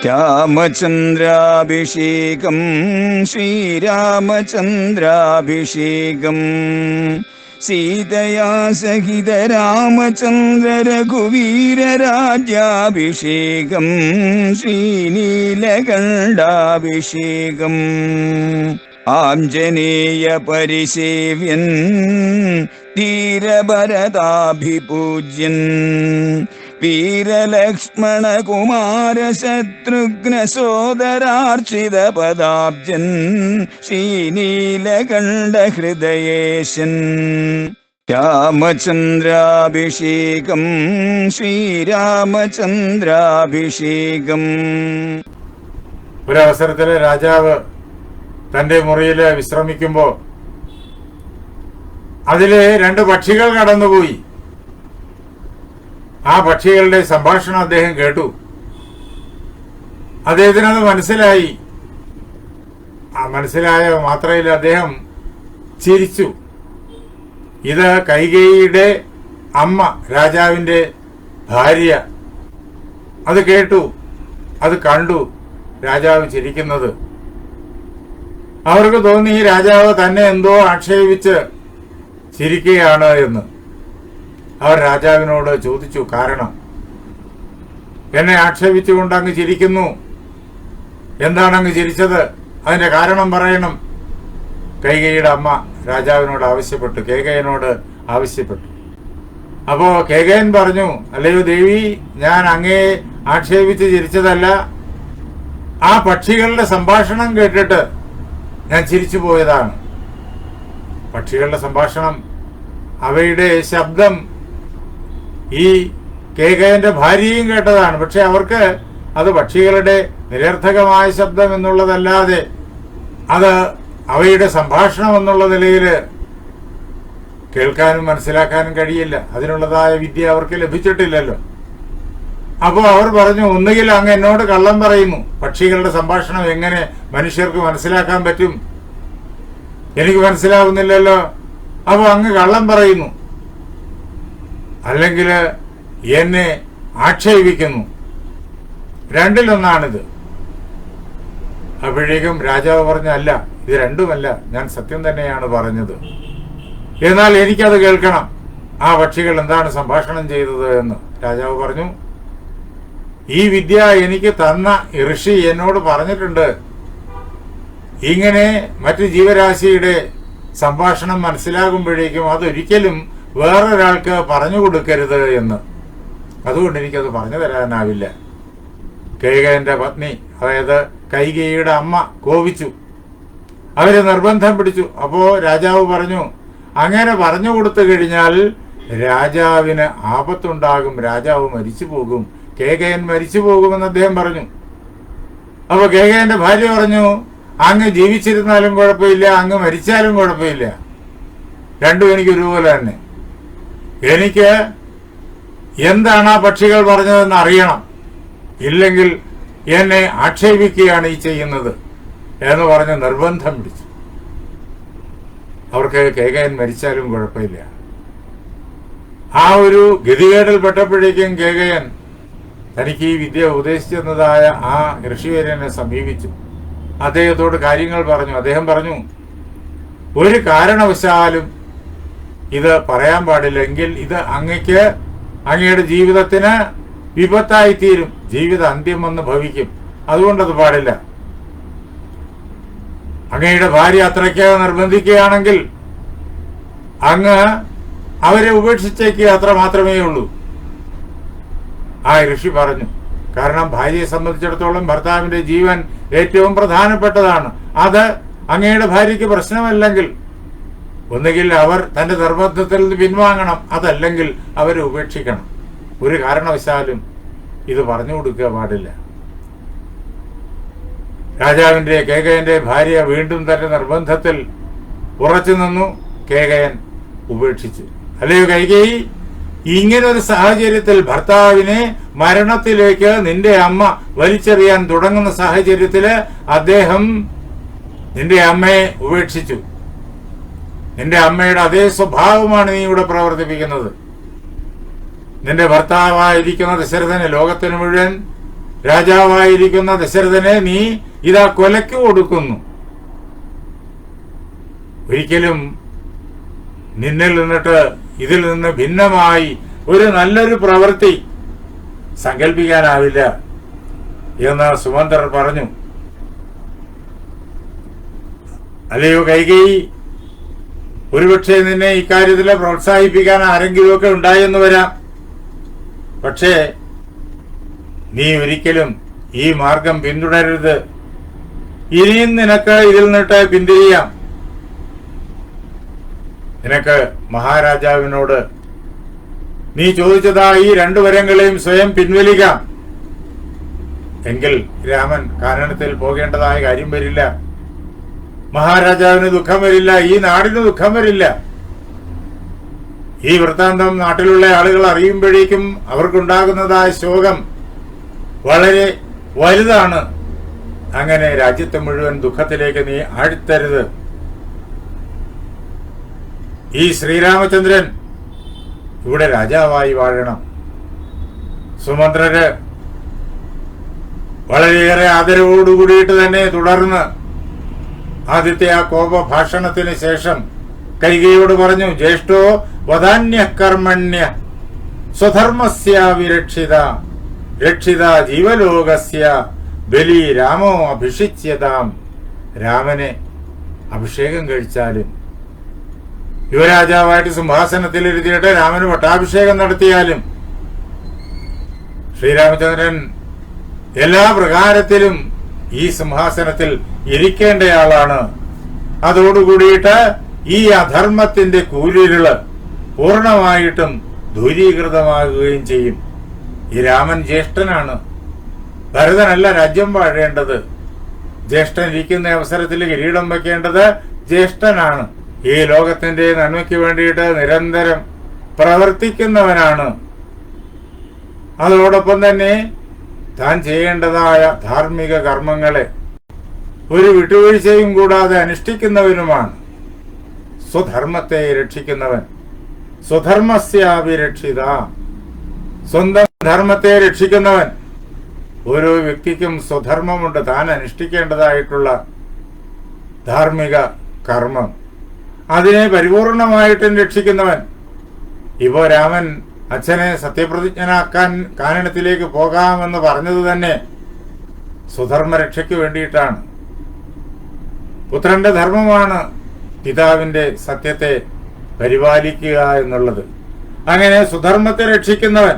രാമചന്ദ്രാഭിഷേകം ശ്രീരാമചന്ദ്രാഭിഷേകം സീതയാ സഹിത രാമചന്ദ്ര രഘുവീരരാജ്യാഭിഷേകം ശ്രീനീലകണ്ഠാഭിഷേകം ആഞ്ജനേയ പരിസേവ്യൻ ധീരഭരതാഭിപൂജ്യൻ വീരലക്ഷ്മണ കുമാര ശത്രുഘ്ന സോദരാർച്ചിത പദാബ്ജൻ ശ്രീനീലകണ്ഠ ഹൃദയേശൻ രാമചന്ദ്രാഭിഷേകം ശ്രീരാമചന്ദ്രാഭിഷേകം. ഒരവസരത്തില് രാജാവ് തന്റെ മുറിയിൽ വിശ്രമിക്കുമ്പോ അതില് 2 പക്ഷികൾ കടന്നുപോയി. ആ പക്ഷികളുടെ സംഭാഷണം അദ്ദേഹം കേട്ടു. അദ്ദേഹത്തിനത് മനസ്സിലായി. ആ മനസ്സിലായ മാത്രയിൽ അദ്ദേഹം ചിരിച്ചു. ഇത് കൈകേയിയുടെ അമ്മ, രാജാവിന്റെ ഭാര്യ. അത് കേട്ടു, അത് കണ്ടു രാജാവ് ചിരിക്കുന്നത്. അവർക്ക് തോന്നി രാജാവ് തന്നെ എന്തോ ആക്ഷേപിച്ച് ചിരിക്കുകയാണ് എന്ന്. അവർ രാജാവിനോട് ചോദിച്ചു, കാരണം എന്നെ ആക്ഷേപിച്ചുകൊണ്ട് അങ്ങ് ചിരിക്കുന്നു, എന്താണ് അങ്ങ് ചിരിച്ചത്, അതിന്റെ കാരണം പറയണം. കൈകേയിയുടെ അമ്മ രാജാവിനോട് ആവശ്യപ്പെട്ടു, കേകയനോട് ആവശ്യപ്പെട്ടു. അപ്പോ കേകയൻ പറഞ്ഞു, അല്ലയോ ദേവി, ഞാൻ അങ്ങയെ ആക്ഷേപിച്ച് ചിരിച്ചതല്ല, ആ പക്ഷികളുടെ സംഭാഷണം കേട്ടിട്ട് ഞാൻ ചിരിച്ചു പോയതാണ്. പക്ഷികളുടെ സംഭാഷണം, അവയുടെ ശബ്ദം ഈ കേകയന്റെ ഭാര്യയും കേട്ടതാണ്. പക്ഷെ അവർക്ക് അത് പക്ഷികളുടെ നിരർത്ഥകമായ ശബ്ദം എന്നുള്ളതല്ലാതെ അത് അവയുടെ സംഭാഷണം എന്നുള്ള നിലയിൽ കേൾക്കാനും മനസ്സിലാക്കാനും കഴിയില്ല. അതിനുള്ളതായ വിദ്യ അവർക്ക് ലഭിച്ചിട്ടില്ലല്ലോ. അപ്പോൾ അവർ പറഞ്ഞു, ഒന്നുകിൽ അങ്ങ് എന്നോട് കള്ളം പറയുന്നു, പക്ഷികളുടെ സംഭാഷണം എങ്ങനെ മനുഷ്യർക്ക് മനസ്സിലാക്കാൻ പറ്റും, എനിക്ക് മനസ്സിലാവുന്നില്ലല്ലോ, അപ്പൊ അങ്ങ് കള്ളം പറയുന്നു, അല്ലെങ്കിൽ എന്നെ ആക്ഷേപിക്കുന്നു, രണ്ടിലൊന്നാണിത്. അപ്പോഴേക്കും രാജാവ് പറഞ്ഞു, അല്ല, ഇത് രണ്ടുമല്ല, ഞാൻ സത്യം തന്നെയാണ് പറഞ്ഞത്. എന്നാൽ എനിക്കത് കേൾക്കണം, ആ പക്ഷികൾ എന്താണ് സംഭാഷണം ചെയ്തത് എന്ന്. രാജാവ് പറഞ്ഞു, ഈ വിദ്യ എനിക്ക് തന്ന ഋഷി എന്നോട് പറഞ്ഞിട്ടുണ്ട്, ഇങ്ങനെ മറ്റു ജീവരാശിയുടെ സംഭാഷണം മനസ്സിലാകുമ്പോഴേക്കും അതൊരിക്കലും വേറൊരാൾക്ക് പറഞ്ഞു കൊടുക്കരുത് എന്ന്. അതുകൊണ്ട് എനിക്കത് പറഞ്ഞു തരാനാവില്ല. കേകയന്റെ പത്നി, അതായത് കൈകേയിയുടെ അമ്മ കോപിച്ചു. അവര് നിർബന്ധം പിടിച്ചു. അപ്പോ രാജാവ് പറഞ്ഞു, അങ്ങനെ പറഞ്ഞു കൊടുത്തു കഴിഞ്ഞാൽ രാജാവിന് ആപത്തുണ്ടാകും, രാജാവ് മരിച്ചു പോകും, കേകയൻ മരിച്ചു പോകുമെന്ന് അദ്ദേഹം പറഞ്ഞു. അപ്പൊ കേകയന്റെ ഭാര്യ പറഞ്ഞു, അങ്ങ് ജീവിച്ചിരുന്നാലും കുഴപ്പമില്ല, അങ്ങ് മരിച്ചാലും കുഴപ്പമില്ല, രണ്ടും എനിക്ക് ഒരുപോലെ തന്നെ. എനിക്ക് എന്താണ് ആ പക്ഷികൾ പറഞ്ഞതെന്ന് അറിയണം, ഇല്ലെങ്കിൽ എന്നെ ആക്ഷേപിക്കുകയാണ് ഈ ചെയ്യുന്നത് എന്ന് പറഞ്ഞ് നിർബന്ധം പിടിച്ചു. അവർക്ക് കേകയൻ മരിച്ചാലും കുഴപ്പമില്ല. ആ ഒരു ഗതികേടിൽ പെട്ടപ്പോഴേക്കും കേകയൻ തനിക്ക് ഈ വിദ്യ ഉപദേശിച്ചെന്നതായ ആ ഋഷിവര്യനെ സമീപിച്ചു. അദ്ദേഹത്തോട് കാര്യങ്ങൾ പറഞ്ഞു. അദ്ദേഹം പറഞ്ഞു, ഒരു കാരണവശാലും ഇത് പറയാൻ പാടില്ലെങ്കിൽ ഇത് അങ്ങയ്ക്ക് അങ്ങയുടെ ജീവിതത്തിന് വിപത്തായിത്തീരും, ജീവിത അന്ത്യം വന്ന് ഭവിക്കും, അതുകൊണ്ടത് പാടില്ല. അങ്ങയുടെ ഭാര്യ അത്രയ്ക്ക് നിർബന്ധിക്കുകയാണെങ്കിൽ അങ്ങ് അവരെ ഉപേക്ഷിച്ചേക്ക്, അത്ര മാത്രമേ ഉള്ളൂ. ആ ഋഷി പറഞ്ഞു, കാരണം ഭാര്യയെ സംബന്ധിച്ചിടത്തോളം ഭർത്താവിന്റെ ജീവൻ ഏറ്റവും പ്രധാനപ്പെട്ടതാണ്. അത് അങ്ങയുടെ ഭാര്യയ്ക്ക് പ്രശ്നമല്ലെങ്കിൽ ഒന്നുകിൽ അവർ തന്റെ നിർബന്ധത്തിൽ നിന്ന് പിൻവാങ്ങണം, അതല്ലെങ്കിൽ അവരെ ഉപേക്ഷിക്കണം. ഒരു കാരണവശാലും ഇത് പറഞ്ഞു കൊടുക്കുക പാടില്ല. രാജാവിന്റെ കേകയന്റെ ഭാര്യ വീണ്ടും തന്റെ നിർബന്ധത്തിൽ ഉറച്ചു നിന്നു. കേകയൻ ഉപേക്ഷിച്ചു. അല്ലയോ കൈകേയി, ഇങ്ങനൊരു സാഹചര്യത്തിൽ ഭർത്താവിനെ മരണത്തിലേക്ക് നിന്റെ അമ്മ വലിച്ചെറിയാൻ തുടങ്ങുന്ന സാഹചര്യത്തില് അദ്ദേഹം നിന്റെ അമ്മയെ ഉപേക്ഷിച്ചു. നിന്റെ അമ്മയുടെ അതേ സ്വഭാവമാണ് നീ ഇവിടെ പ്രവർത്തിപ്പിക്കുന്നത്. നിന്റെ ഭർത്താവായിരിക്കുന്ന ദശരഥന് ലോകത്തിന് മുഴുവൻ രാജാവായിരിക്കുന്ന ദശരഥനെ നീ ഇതാ കൊലയ്ക്ക് കൊടുക്കുന്നു. ഒരിക്കലും നിന്നിൽ നിന്നിട്ട് ഇതിൽ നിന്ന് ഭിന്നമായി ഒരു നല്ലൊരു പ്രവൃത്തി സങ്കല്പിക്കാനാവില്ല എന്ന് സുമന്ത്രർ പറഞ്ഞു. അല്ലയോ കൈകേയി, ഒരുപക്ഷെ നിന്നെ ഇക്കാര്യത്തിൽ പ്രോത്സാഹിപ്പിക്കാൻ ആരെങ്കിലുമൊക്കെ ഉണ്ടായെന്ന് വരാം. പക്ഷേ നീ ഒരിക്കലും ഈ മാർഗം പിന്തുടരരുത്. ഇനിയും നിനക്ക് ഇതിൽ നിന്നിട്ട് പിന്തിരിയാം. നിനക്ക് മഹാരാജാവിനോട് നീ ചോദിച്ചതാ ഈ 2 വരങ്ങളെയും സ്വയം പിൻവലിക്കാം. എങ്കിൽ രാമൻ കാനനത്തിൽ പോകേണ്ടതായ കാര്യം വരില്ല. മഹാരാജാവിന് ദുഃഖം വരില്ല, ഈ നാടിന് ദുഃഖം വരില്ല. ഈ വൃത്താന്തം നാട്ടിലുള്ള ആളുകൾ അറിയുമ്പോഴേക്കും അവർക്കുണ്ടാകുന്നതായ ശോകം വളരെ വലുതാണ്. അങ്ങനെ രാജ്യത്തെ മുഴുവൻ ദുഃഖത്തിലേക്ക് നീ ആഴ്ത്തരുത്. ഈ ശ്രീരാമചന്ദ്രൻ ഇവിടെ രാജാവായി വാഴണം. സുമന്ത്രര് വളരെയേറെ ആദരവോടുകൂടിയിട്ട് തന്നെ തുടർന്ന് ആദ്യത്തെ ആ കോപഭാഷണത്തിന് ശേഷം കൈകേയിയോട് പറഞ്ഞു, ജ്യേഷ്ഠോ വധാന്യ കർമ്മണ്യ സ്വധർമ്മസ്യാവിരക്ഷിത രക്ഷിത ജീവലോകസ്യ ബലി രാമോ അഭിഷിച്യതാം. രാമനെ അഭിഷേകം കഴിച്ചാലും യുവരാജാവായിട്ട് സിംഹാസനത്തിലിരുത്തിയിട്ട് രാമന് പട്ടാഭിഷേകം നടത്തിയാലും ശ്രീരാമചന്ദ്രൻ എല്ലാ പ്രകാരത്തിലും ഈ സിംഹാസനത്തിൽ ഇരിക്കേണ്ടയാളാണ്. അതോടുകൂടിയിട്ട് ഈ അധർമ്മത്തിന്റെ കൂരിരുള് പൂർണ്ണമായിട്ടും ദൂരീകൃതമാകുകയും ചെയ്യും. ഈ രാമൻ ജ്യേഷ്ഠനാണ്. ഭരതനല്ല രാജ്യം വാഴേണ്ടത്. ജ്യേഷ്ഠൻ ഇരിക്കുന്ന അവസരത്തിൽ കിരീടം വയ്ക്കേണ്ടത് ജ്യേഷ്ഠനാണ്. ഈ ലോകത്തിന്റെ നന്മയ്ക്ക് വേണ്ടിയിട്ട് നിരന്തരം പ്രവർത്തിക്കുന്നവനാണ്. അതോടൊപ്പം തന്നെ താൻ ചെയ്യേണ്ടതായ ധാർമ്മിക കർമ്മങ്ങളെ ഒരു വിട്ടുവീഴ്ചയും കൂടാതെ അനുഷ്ഠിക്കുന്നവനുമാണ്. സ്വധർമ്മത്തെ രക്ഷിക്കുന്നവൻ. സ്വധർമ്മസ്യാഭിരക്ഷിത, സ്വന്തം ധർമ്മത്തെ രക്ഷിക്കുന്നവൻ. ഓരോ വ്യക്തിക്കും സ്വധർമ്മമുണ്ട്, താൻ അനുഷ്ഠിക്കേണ്ടതായിട്ടുള്ള ധാർമ്മിക കർമ്മം. അതിനെ പരിപൂർണമായിട്ടും രക്ഷിക്കുന്നവൻ. ഇപ്പോ രാമൻ അച്ഛനെ സത്യപ്രതിജ്ഞനാക്കാൻ കാനനത്തിലേക്ക് പോകാമെന്ന് പറഞ്ഞത് തന്നെ സ്വധർമ്മരക്ഷയ്ക്ക് വേണ്ടിയിട്ടാണ്. പുത്രന്റെ ധർമ്മമാണ് പിതാവിന്റെ സത്യത്തെ പരിപാലിക്കുക എന്നുള്ളത്. അങ്ങനെ സ്വധർമ്മത്തെ രക്ഷിക്കുന്നവൻ.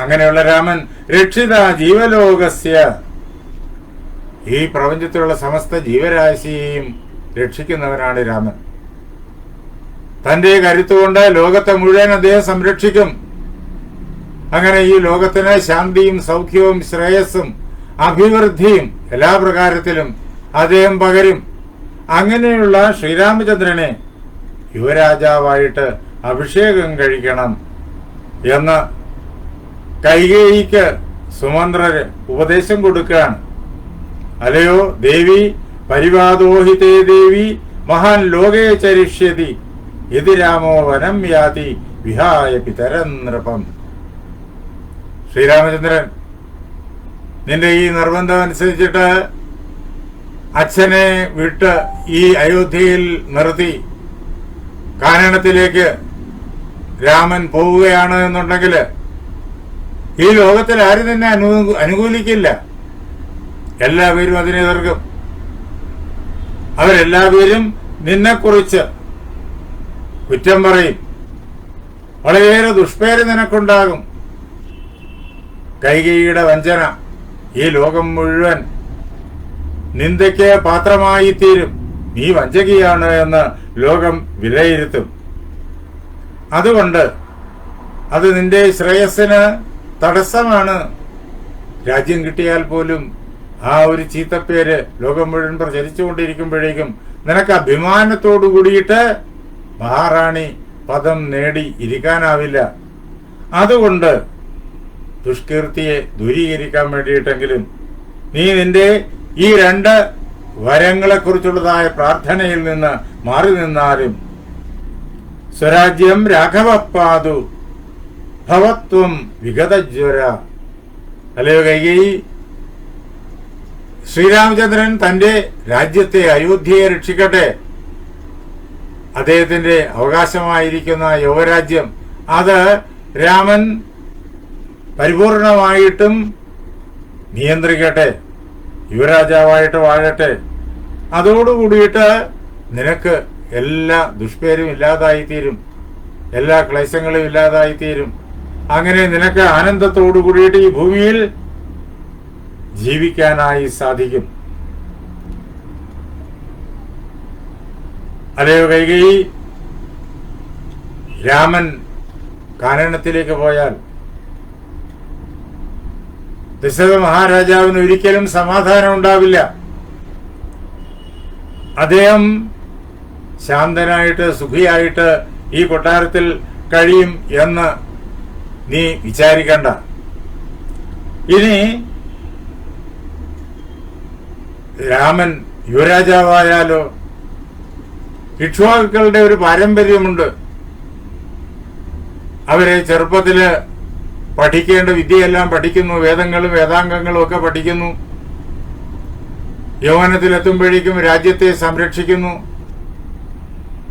അങ്ങനെയുള്ള രാമൻ രക്ഷിത ജീവലോകസ്യ, ഈ പ്രപഞ്ചത്തിലുള്ള സമസ്ത ജീവരാശിയെയും രക്ഷിക്കുന്നവനാണ് രാമൻ. തന്റെ കരുത്തുകൊണ്ട് ലോകത്തെ മുഴുവൻ അദ്ദേഹം സംരക്ഷിക്കും. അങ്ങനെ ഈ ലോകത്തിന് ശാന്തിയും സൗഖ്യവും ശ്രേയസ്സും അഭിവൃദ്ധിയും എല്ലാ പ്രകാരത്തിലും അദ്ദേഹം പകരും. അങ്ങനെയുള്ള ശ്രീരാമചന്ദ്രനെ യുവരാജാവായിട്ട് അഭിഷേകം കഴിക്കണം എന്ന് കൈകേയിക്ക് സുമന്ത്രര് ഉപദേശം കൊടുക്കുകയാണ്. അല്ലയോ ദേവി, പരിവാദോഹിതേ ദേവി മഹാൻ ലോകേ ചരിഷ്യതി യതി രാമോ വനം യാതി വിഹായ പിതരം നൃപം. ശ്രീരാമചന്ദ്രൻ, നിന്റെ ഈ നിർബന്ധം അനുസരിച്ചിട്ട് അച്ഛനെ വിട്ട് ഈ അയോധ്യയിൽ നിർത്തി കാനനത്തിലേക്ക് രാമൻ പോവുകയാണ് എന്നുണ്ടെങ്കിൽ ഈ ലോകത്തിൽ ആരും തന്നെ അനുകൂലിക്കില്ല. എല്ലാവരും അതിനെ എതിർക്കും. അവരെല്ലാവരും നിന്നെക്കുറിച്ച് കുറ്റം പറയും. വളരെയേറെ ദുഷ്പേര് നിനക്കുണ്ടാകും. കൈകേയിയുടെ വഞ്ചന ഈ ലോകം മുഴുവൻ നിന്ദയ്ക്ക് പാത്രമായി തീരും. നീ വഞ്ചകിയാണ് എന്ന് ലോകം വിലയിരുത്തും. അതുകൊണ്ട് അത് നിന്റെ ശ്രേയസ്സിന് തടസ്സമാണ്. രാജ്യം കിട്ടിയാൽ പോലും ആ ഒരു ചീത്തപ്പേര് ലോകം മുഴുവൻ പ്രചരിച്ചുകൊണ്ടിരിക്കുമ്പോഴേക്കും നിനക്ക് അഭിമാനത്തോടു കൂടിയിട്ട് മഹാറാണി പദം നേടി ഇരിക്കാനാവില്ല. അതുകൊണ്ട് ദുഷ്കീർത്തിയെ ദൂരീകരിക്കാൻ വേണ്ടിയിട്ടെങ്കിലും നീ നിന്റെ ഈ 2 വരങ്ങളെക്കുറിച്ചുള്ളതായ പ്രാർത്ഥനയിൽ നിന്ന് മാറി നിന്നാലും സ്വരാജ്യം രാഘവപ്പാതു ഭവത്വം വിഗതജ്വര, അല്ലയോ കൈകേയി, ശ്രീരാമചന്ദ്രൻ തന്റെ രാജ്യത്തെ അയോധ്യയെ രക്ഷിക്കട്ടെ. അദ്ദേഹത്തിന്റെ അവകാശമായിരിക്കുന്ന യുവരാജ്യം അത് രാമൻ പരിപൂർണമായിട്ടും നിയന്ത്രിക്കട്ടെ, യുവരാജാവായിട്ട് വാഴട്ടെ. അതോടുകൂടിയിട്ട് നിനക്ക് എല്ലാ ദുഷ്പേരും ഇല്ലാതായിത്തീരും, എല്ലാ ക്ലേശങ്ങളും ഇല്ലാതായിത്തീരും. അങ്ങനെ നിനക്ക് ആനന്ദത്തോടു കൂടിയിട്ട് ഈ ഭൂമിയിൽ ജീവിക്കാനായി സാധിക്കും. അല്ലയോ കൈകേയി, രാമൻ കാനനത്തിലേക്ക് പോയാൽ ദശരഥ മഹാരാജാവിന് ഒരിക്കലും സമാധാനം ഉണ്ടാവില്ല. അദ്ദേഹം ശാന്തനായിട്ട് സുഖിയായിട്ട് ഈ കൊട്ടാരത്തിൽ കഴിയും എന്ന് നീ വിചാരിക്കണ്ട. ഇനി രാമൻ യുവരാജാവായാലോ? ഇക്ഷ്വാകുക്കളുടെ ഒരു പാരമ്പര്യമുണ്ട്. അവരെ ചെറുപ്പത്തില് പഠിക്കേണ്ട വിദ്യയെല്ലാം പഠിക്കുന്നു, വേദങ്ങളും വേദാംഗങ്ങളും ഒക്കെ പഠിക്കുന്നു. യൗവനത്തിലെത്തുമ്പോഴേക്കും രാജ്യത്തെ സംരക്ഷിക്കുന്നു.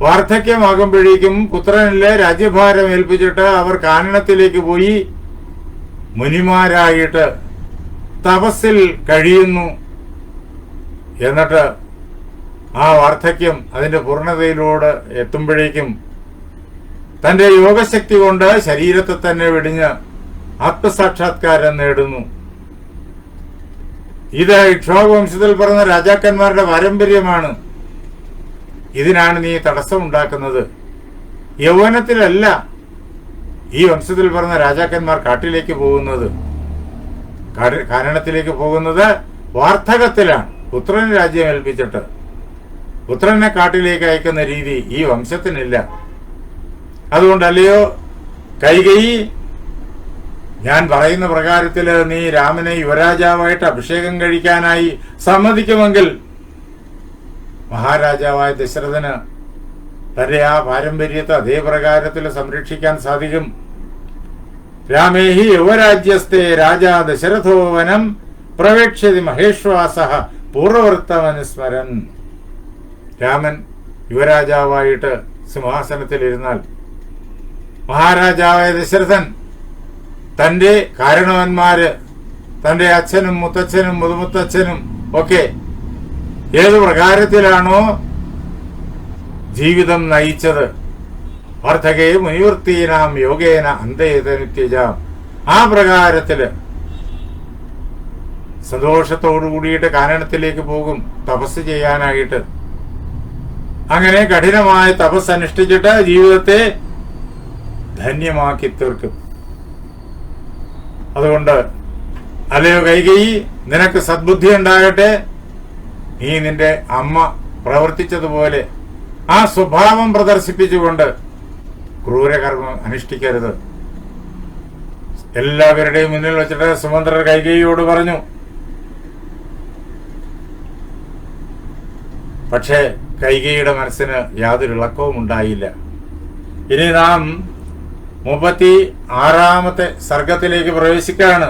വാർദ്ധക്യമാകുമ്പോഴേക്കും പുത്രനിലെ രാജ്യഭാരം ഏൽപ്പിച്ചിട്ട് അവർ കാനനത്തിലേക്ക് പോയി മുനിമാരായിട്ട് തപസ്സിൽ കഴിയുന്നു. എന്നിട്ട് ആ വാർദ്ധക്യം അതിന്റെ പൂർണ്ണതയിലൂടെ എത്തുമ്പോഴേക്കും തന്റെ യോഗശക്തി കൊണ്ട് ശരീരത്തെ തന്നെ വെടിഞ്ഞ് ആത്മസാക്ഷാത്കാരം നേടുന്നു. ഇത് ഇക്ഷ്വാകു വംശത്തിൽ പറഞ്ഞ രാജാക്കന്മാരുടെ പാരമ്പര്യമാണ്. ഇതിനാണ് നീ തടസ്സം ഉണ്ടാക്കുന്നത്. യൗവനത്തിലല്ല ഈ വംശത്തിൽ പറഞ്ഞ രാജാക്കന്മാർ കാട്ടിലേക്ക് പോകുന്നത്, കാനനത്തിലേക്ക് പോകുന്നത് വാർദ്ധകത്തിലാണ്. പുത്രന് രാജ്യം ഏൽപ്പിച്ചിട്ട് പുത്രനെ കാട്ടിലേക്ക് അയക്കുന്ന രീതി ഈ വംശത്തിനില്ല. അതുകൊണ്ടല്ലയോ കൈകേയി, ഞാൻ പറയുന്ന പ്രകാരത്തില് നീ രാമനെ യുവരാജാവായിട്ട് അഭിഷേകം കഴിക്കാനായി സമ്മതിക്കുമെങ്കിൽ മഹാരാജാവായ ദശരഥന് തന്റെ ആ പാരമ്പര്യത്തെ അതേ പ്രകാരത്തിൽ സംരക്ഷിക്കാൻ സാധിക്കും. രാമേഹി യുവരാജ്യസ്ഥേ രാജാ ദശരഥോ വനം പ്രവേക്ഷ്യതി മഹേശ്വാസ പൂർവവൃത്തമനുസ്മരൻ. രാമൻ യുവരാജാവായിട്ട് സിംഹാസനത്തിലിരുന്നാൽ മഹാരാജാവായ ദശരഥൻ തന്റെ കാരണവന്മാര്, തന്റെ അച്ഛനും മുത്തച്ഛനും മുതുമുത്തച്ഛനും ഒക്കെ ഏതു പ്രകാരത്തിലാണോ ജീവിതം നയിച്ചത്, വാർദ്ധകേ മുനിവൃത്തീനാം യോഗേന അന്തേതനുത്യജാം, ആ പ്രകാരത്തില് സന്തോഷത്തോടു കൂടിയിട്ട് കാനനത്തിലേക്ക് പോകും തപസ് ചെയ്യാനായിട്ട്. അങ്ങനെ കഠിനമായ തപസ് അനുഷ്ഠിച്ചിട്ട് ജീവിതത്തെ ധന്യമാക്കി തീർക്കും. അതുകൊണ്ട് അല്ലയോ കൈകേയി, നിനക്ക് സദ്ബുദ്ധി ഉണ്ടാകട്ടെ. നീ നിന്റെ അമ്മ പ്രവർത്തിച്ചതുപോലെ ആ സ്വഭാവം പ്രദർശിപ്പിച്ചുകൊണ്ട് ക്രൂരകർമ്മം അനുഷ്ഠിക്കരുത്. എല്ലാവരുടെയും മുന്നിൽ വെച്ചിട്ട് സുമന്ത്രർ കൈകേയിയോട് പറഞ്ഞു. പക്ഷേ കൈകേയിയുടെ മനസ്സിന് യാതൊരു ഇളക്കവും ഉണ്ടായില്ല. ഇനി നാം 36 സർഗത്തിലേക്ക് പ്രവേശിക്കുകയാണ്.